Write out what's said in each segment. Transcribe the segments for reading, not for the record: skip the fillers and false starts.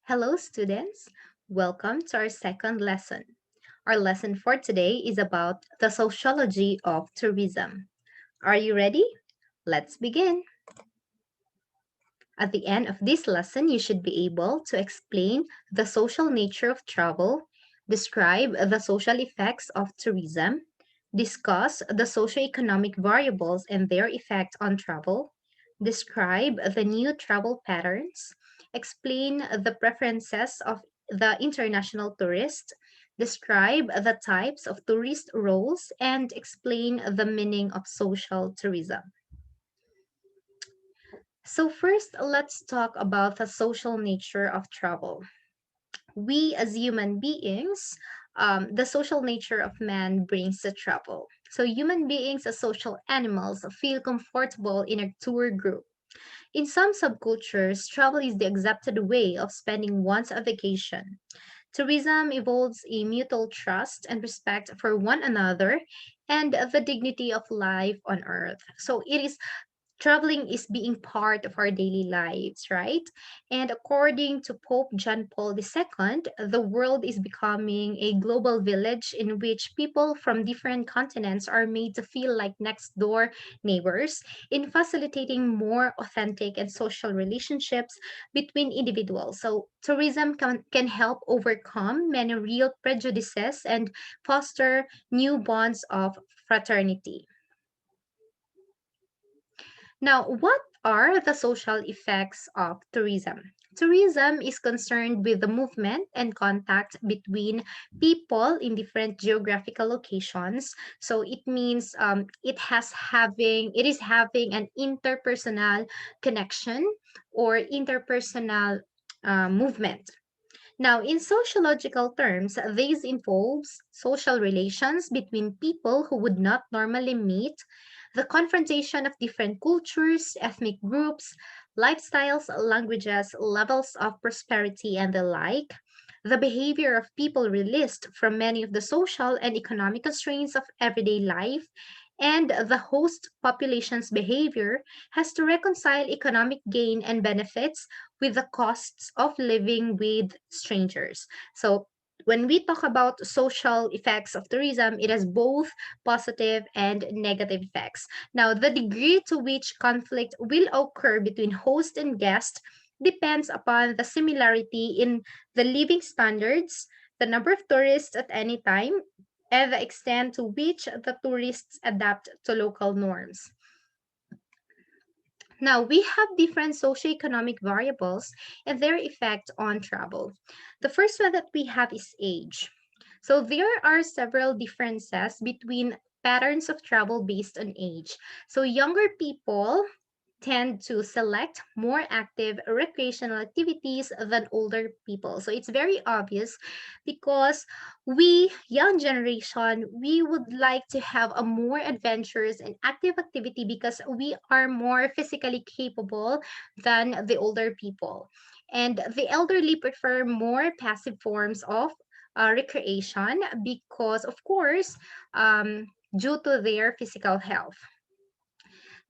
Hello, students. Welcome to our second lesson. Our lesson for today is about the sociology of tourism. Are you ready? Let's begin. At the end of this lesson, you should be able to explain the social nature of travel, describe the social effects of tourism, discuss the socioeconomic variables and their effect on travel, describe the new travel patterns, explain the preferences of the international tourist, describe the types of tourist roles, and explain the meaning of social tourism. So, first, let's talk about the social nature of travel. We, as human beings, the social nature of man brings the travel. So, human beings, as social animals, feel comfortable in a tour group. In some subcultures, travel is the accepted way of spending one's vacation. Tourism involves a mutual trust and respect for one another and the dignity of life on earth. So, it is traveling is being part of our daily lives, right? And according to Pope John Paul II, the world is becoming a global village in which people from different continents are made to feel like next door neighbors, in facilitating more authentic and social relationships between individuals. So, tourism can help overcome many real prejudices and foster new bonds of fraternity. Now, what are the social effects of tourism? Tourism is concerned with the movement and contact between people in different geographical locations. So it means it is having an interpersonal connection or interpersonal movement. Now, in sociological terms, this involves social relations between people who would not normally meet, the confrontation of different cultures, ethnic groups, lifestyles, languages, levels of prosperity, and the like. The behavior of people released from many of the social and economic constraints of everyday life, and the host population's behavior has to reconcile economic gain and benefits with the costs of living with strangers. So, when we talk about social effects of tourism, it has both positive and negative effects. Now, the degree to which conflict will occur between host and guest depends upon the similarity in the living standards, the number of tourists at any time, and the extent to which the tourists adapt to local norms. Now, we have different socioeconomic variables and their effect on travel. The first one that we have is age. So, there are several differences between patterns of travel based on age. So, younger people tend to select more active recreational activities than older people. So it's very obvious because we, young generation, we would like to have a more adventurous and active activity because we are more physically capable than the older people. And the elderly prefer more passive forms of recreation because, of course, due to their physical health.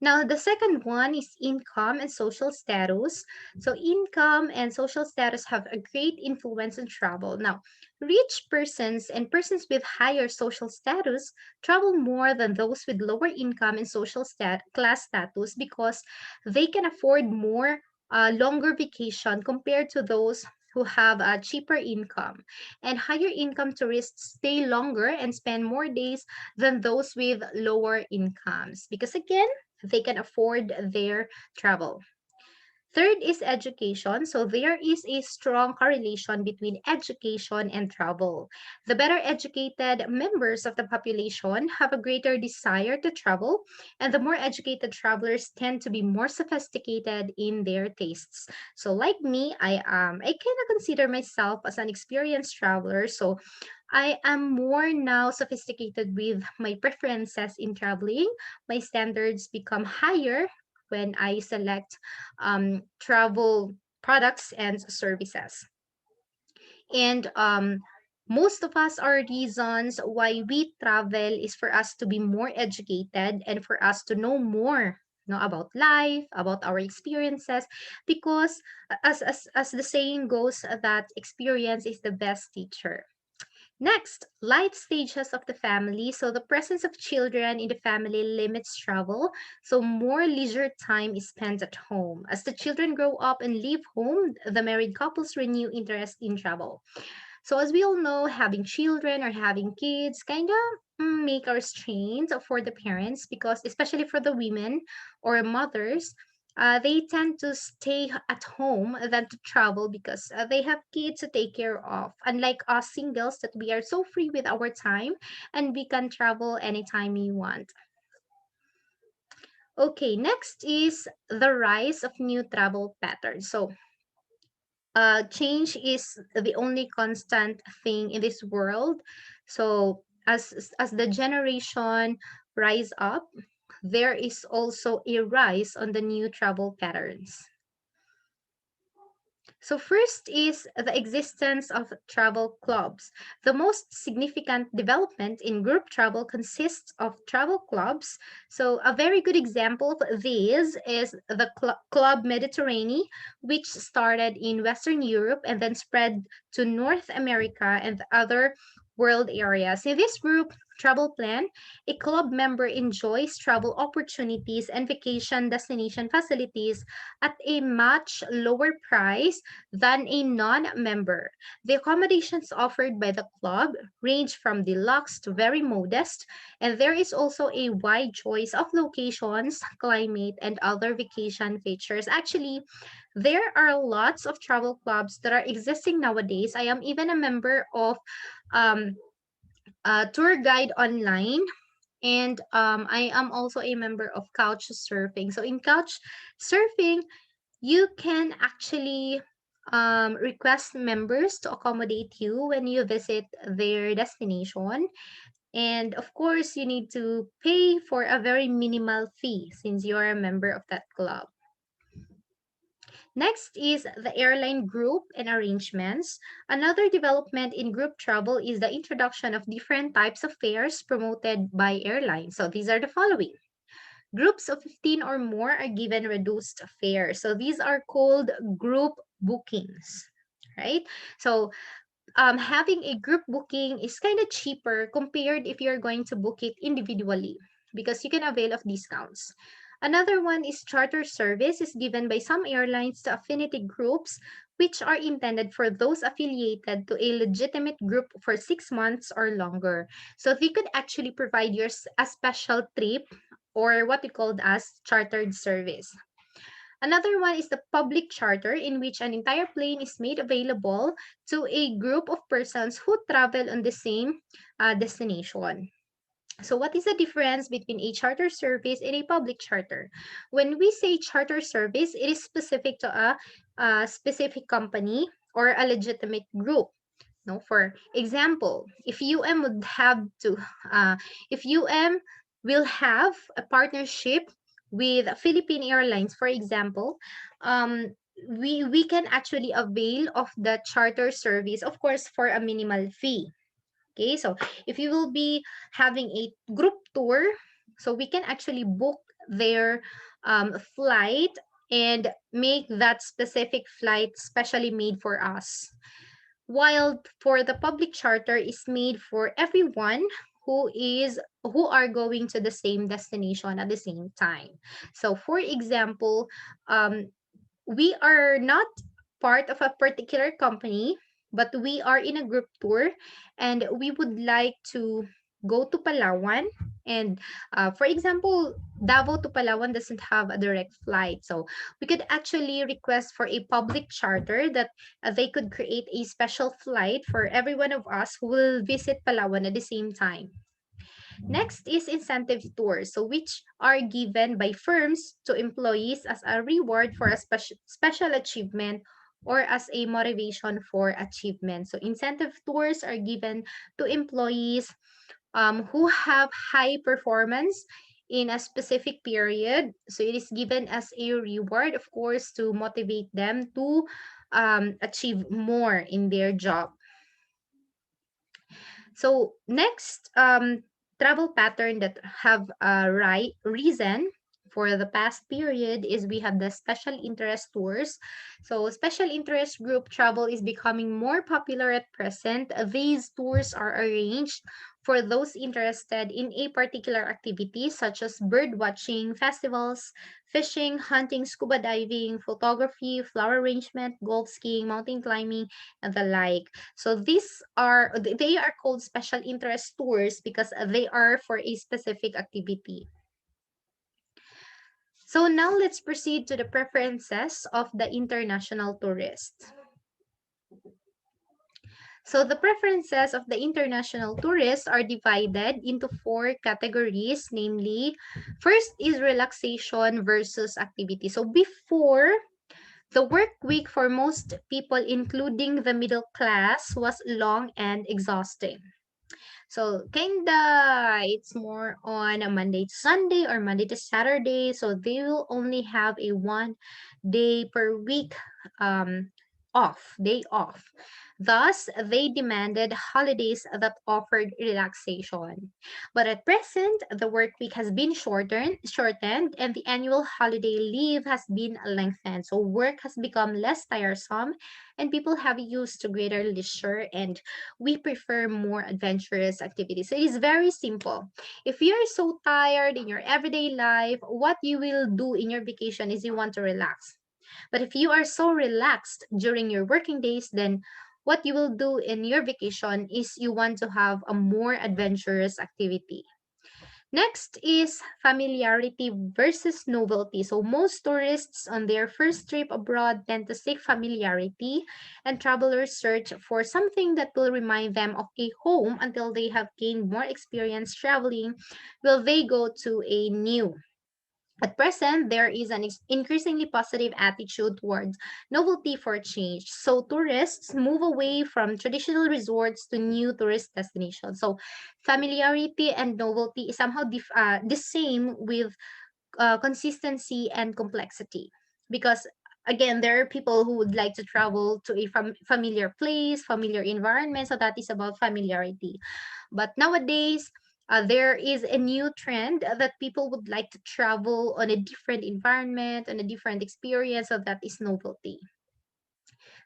Now, the second one is income and social status. So, income and social status have a great influence on travel. Now, rich persons and persons with higher social status travel more than those with lower income and class status because they can afford more longer vacation compared to those who have a cheaper income. And higher income tourists stay longer and spend more days than those with lower incomes because, again, they can afford their travel. Third is education. So there is a strong correlation between education and travel. The better educated members of the population have a greater desire to travel, and the more educated travelers tend to be more sophisticated in their tastes. So like me, I kind of consider myself as an experienced traveler. So I am more now sophisticated with my preferences in traveling. My standards become higher when I select travel products and services. And most of us, our reasons why we travel is for us to be more educated and for us to know more about life, about our experiences, because as the saying goes, that experience is the best teacher. Next, life stages of the family. So the presence of children in the family limits travel. So more leisure time is spent at home. As the children grow up and leave home, the married couples renew interest in travel. So as we all know, having children or having kids kind of make our strains for the parents, because especially for the women or mothers, they tend to stay at home than to travel, because they have kids to take care of. Unlike us singles, that we are so free with our time and we can travel anytime we want. Okay, next is the rise of new travel patterns. So change is the only constant thing in this world. So as the generation rise up, there is also a rise on the new travel patterns. So first is the existence of travel clubs. The most significant development in group travel consists of travel clubs. So a very good example of this is the Club Mediterranean, which started in Western Europe and then spread to North America and other world areas. In this group travel plan, a club member enjoys travel opportunities and vacation destination facilities at a much lower price than a non-member. The accommodations offered by the club range from deluxe to very modest, and there is also a wide choice of locations, climate, and other vacation features. Actually, there are lots of travel clubs that are existing nowadays. I am even a member of um, a tour guide online, and I am also a member of couch surfing. So in couch surfing, you can actually request members to accommodate you when you visit their destination. And of course, you need to pay for a very minimal fee since you are a member of that club. Next is the airline group and arrangements. Another development in group travel is the introduction of different types of fares promoted by airlines. So these are the following. Groups of 15 or more are given reduced fares. So these are called group bookings, right? So having a group booking is kind of cheaper compared if you're going to book it individually, because you can avail of discounts. Another one is charter service is given by some airlines to affinity groups, which are intended for those affiliated to a legitimate group for 6 months or longer. So they could actually provide you a special trip, or what we called as chartered service. Another one is the public charter, in which an entire plane is made available to a group of persons who travel on the same destination. So what is the difference between a charter service and a public charter? When we say charter service, it is specific to a specific company or a legitimate group. No, for example, if UM would have to, if UM will have a partnership with Philippine Airlines, for example, we can actually avail of the charter service, of course, for a minimal fee. Okay, so if you will be having a group tour, so we can actually book their flight and make that specific flight specially made for us. While for the public charter is made for everyone who are going to the same destination at the same time. So for example, um, we are not part of a particular company, but we are in a group tour and we would like to go to Palawan. And for example, Davao to Palawan doesn't have a direct flight. So we could actually request for a public charter that they could create a special flight for every one of us who will visit Palawan at the same time. Next is incentive tours, so which are given by firms to employees as a reward for a special achievement or as a motivation for achievement. So incentive tours are given to employees who have high performance in a specific period. So it is given as a reward, of course, to motivate them to achieve more in their job. So next, travel pattern that have a right reason for the past period is we have the special interest tours. So special interest group travel is becoming more popular at present. These tours are arranged for those interested in a particular activity such as bird watching, festivals, fishing, hunting, scuba diving, photography, flower arrangement, golf skiing, mountain climbing, and the like. So they are called special interest tours because they are for a specific activity. So now let's proceed to the preferences of the international tourist. So the preferences of the international tourists are divided into four categories, namely, first is relaxation versus activity. So before, the work week for most people, including the middle class, was long and exhausting. So kinda it's more on a Monday to Sunday or Monday to Saturday. So they will only have a 1 day per week day off. Thus, they demanded holidays that offered relaxation. But at present, the work week has been shortened, and the annual holiday leave has been lengthened. So work has become less tiresome, and people have used to greater leisure, and we prefer more adventurous activities. So it is very simple. If you're so tired in your everyday life, what you will do in your vacation is you want to relax. But if you are so relaxed during your working days, then what you will do in your vacation is you want to have a more adventurous activity. Next is familiarity versus novelty. So most tourists on their first trip abroad tend to seek familiarity, and travelers search for something that will remind them of a home until they have gained more experience traveling. Will they go to a new? At present, there is an increasingly positive attitude towards novelty for change. So tourists move away from traditional resorts to new tourist destinations. So familiarity and novelty is somehow the same with consistency and complexity. Because again, there are people who would like to travel to a familiar place, familiar environment. So that is about familiarity. But nowadays, there is a new trend that people would like to travel on a different environment, on a different experience. So that is novelty.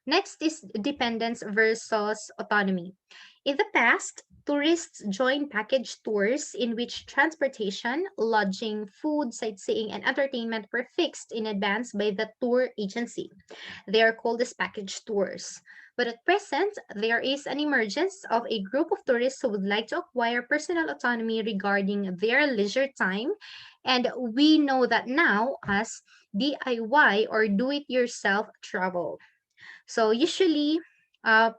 Next is dependence versus autonomy. In the past, tourists joined package tours in which transportation, lodging, food, sightseeing, and entertainment were fixed in advance by the tour agency. They are called as package tours. But at present, there is an emergence of a group of tourists who would like to acquire personal autonomy regarding their leisure time. And we know that now as DIY or do it yourself travel. So usually,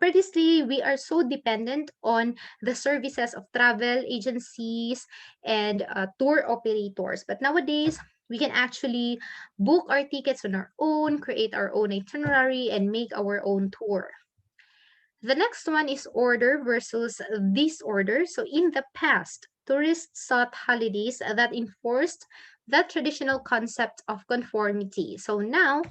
previously, we are so dependent on the services of travel agencies and tour operators. But nowadays, we can actually book our tickets on our own, create our own itinerary, and make our own tour. The next one is order versus disorder. So in the past, tourists sought holidays that enforced that traditional concept of conformity. So now,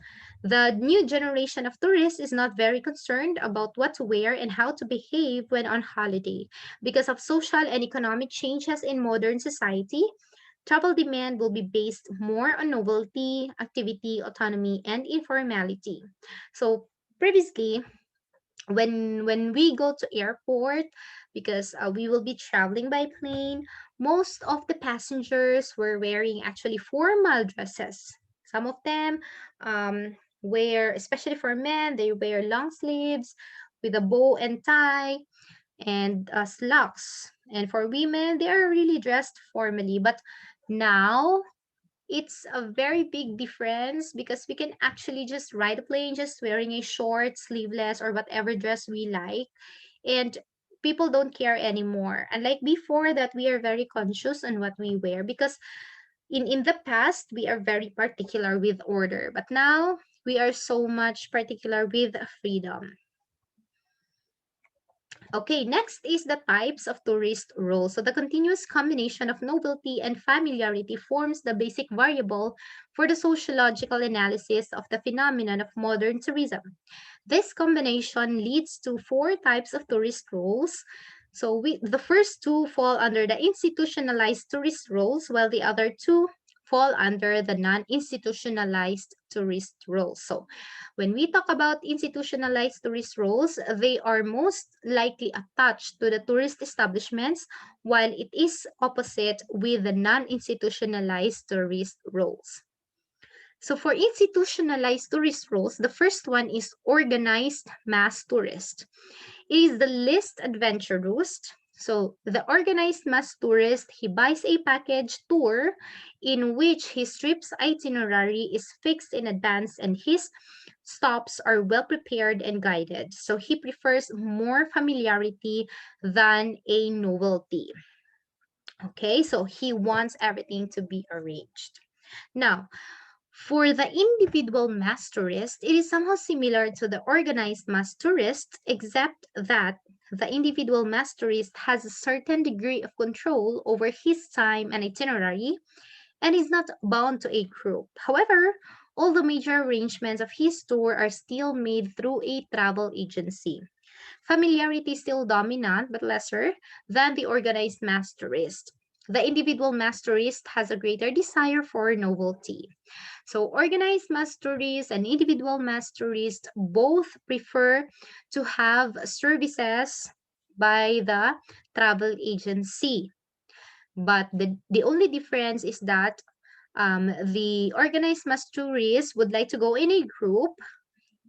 the new generation of tourists is not very concerned about what to wear and how to behave when on holiday. Because of social and economic changes in modern society, travel demand will be based more on novelty, activity, autonomy, and informality. So previously, when we go to airport, because we will be traveling by plane, most of the passengers were wearing actually formal dresses. Some of them wear, especially for men, they wear long sleeves with a bow and tie and slacks, and for women they are really dressed formally. But now it's a very big difference because we can actually just ride a plane just wearing a short, sleeveless, or whatever dress we like. And people don't care anymore. Unlike before that we are very conscious on what we wear because in the past we are very particular with order. But now we are so much particular with freedom. Okay, next is the types of tourist roles. So the continuous combination of novelty and familiarity forms the basic variable for the sociological analysis of the phenomenon of modern tourism. This combination leads to four types of tourist roles. So the first two fall under the institutionalized tourist roles, while the other two fall under the non-institutionalized tourist roles. So when we talk about institutionalized tourist roles, they are most likely attached to the tourist establishments, while it is opposite with the non-institutionalized tourist roles. So for institutionalized tourist roles, the first one is organized mass tourist. It is the least adventurous. So the organized mass tourist, he buys a package tour in which his trip's itinerary is fixed in advance and his stops are well prepared and guided. So he prefers more familiarity than a novelty. Okay, so he wants everything to be arranged. Now, for the individual mass tourist, it is somehow similar to the organized mass tourist, except that the individual mass tourist has a certain degree of control over his time and itinerary and is not bound to a group. However, all the major arrangements of his tour are still made through a travel agency. Familiarity is still dominant but lesser than the organized mass tourist. The individual mass tourist has a greater desire for novelty. So organized mass tourists and individual mass tourists both prefer to have services by the travel agency. But the only difference is that the organized mass tourist would like to go in a group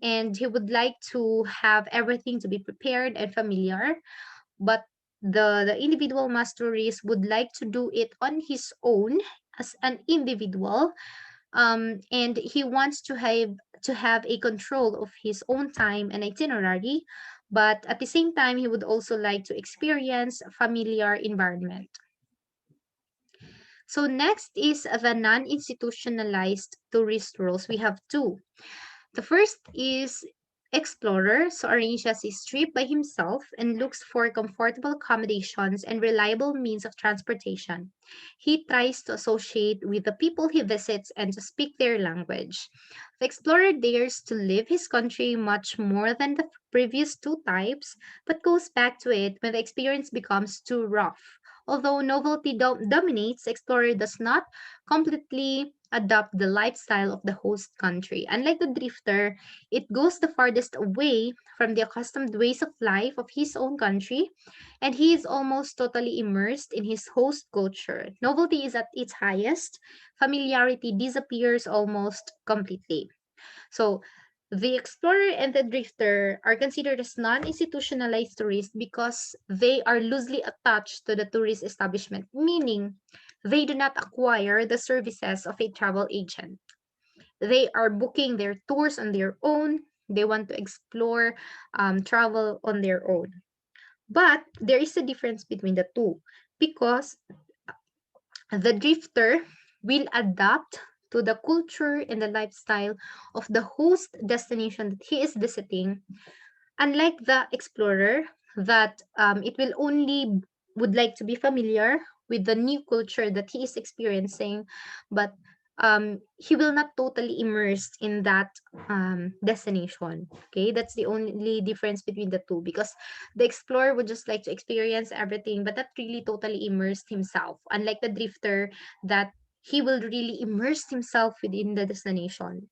and he would like to have everything to be prepared and familiar. But the individual mass tourist would like to do it on his own as an individual, and he wants to have a control of his own time and itinerary, but at the same time he would also like to experience familiar environment. So next is the non-institutionalized tourist roles. We have two. The first is explorer, so arranges his trip by himself and looks for comfortable accommodations and reliable means of transportation. He tries to associate with the people he visits and to speak their language. The explorer dares to leave his country much more than the previous two types, but goes back to it when the experience becomes too rough. Although novelty dominates, explorer does not completely adopt the lifestyle of the host country. Unlike the drifter, it goes the farthest away from the accustomed ways of life of his own country, and he is almost totally immersed in his host culture. Novelty is at its highest, familiarity disappears almost completely. So, the explorer and the drifter are considered as non-institutionalized tourists because they are loosely attached to the tourist establishment, meaning they do not acquire the services of a travel agent. They are booking their tours on their own. They want to explore, travel on their own. But there is a difference between the two because the drifter will adapt to the culture and the lifestyle of the host destination that he is visiting, unlike the explorer that it will only would like to be familiar with the new culture that he is experiencing, but he will not totally immerse in that destination. Okay, that's the only difference between the two, because the explorer would just like to experience everything but not really totally immersed himself, unlike the drifter that he will really immerse himself within the destination.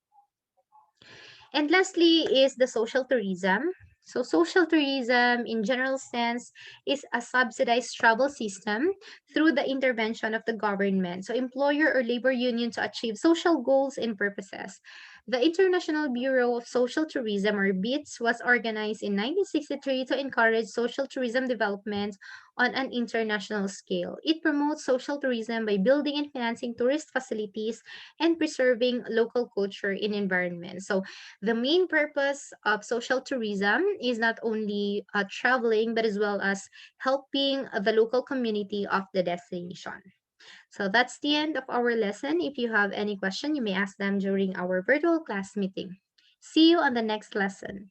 And lastly is the social tourism. So social tourism in general sense is a subsidized travel system through the intervention of the government. So employer or labor union to achieve social goals and purposes. The International Bureau of Social Tourism, or BITS, was organized in 1963 to encourage social tourism development on an international scale. It promotes social tourism by building and financing tourist facilities and preserving local culture and environment. So the main purpose of social tourism is not only traveling, but as well as helping the local community of the destination. So that's the end of our lesson. If you have any question, you may ask them during our virtual class meeting. See you on the next lesson.